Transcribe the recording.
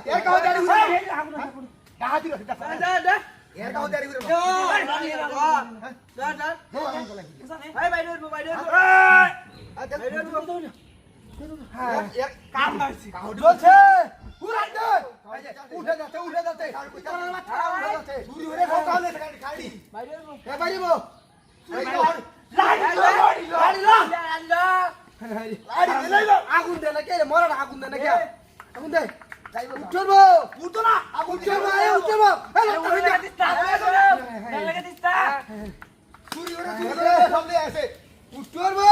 এর কাউ দাঁড়ি উড়ে ডাহা দিল দা এর কাউ দাঁড়ি উড়ে কাম নাইছি চলছে উড়াই দে উঠে যাচ্ছে চুরি হয়ে সকালে গাড়ি বাইরে বো আগুন দে না কে মরার আগুন দে না কে আগুন দে উঠবো উঠতো না আগুন উঠবো উঠবো চুরি হয়ে সামনে আসে উঠবো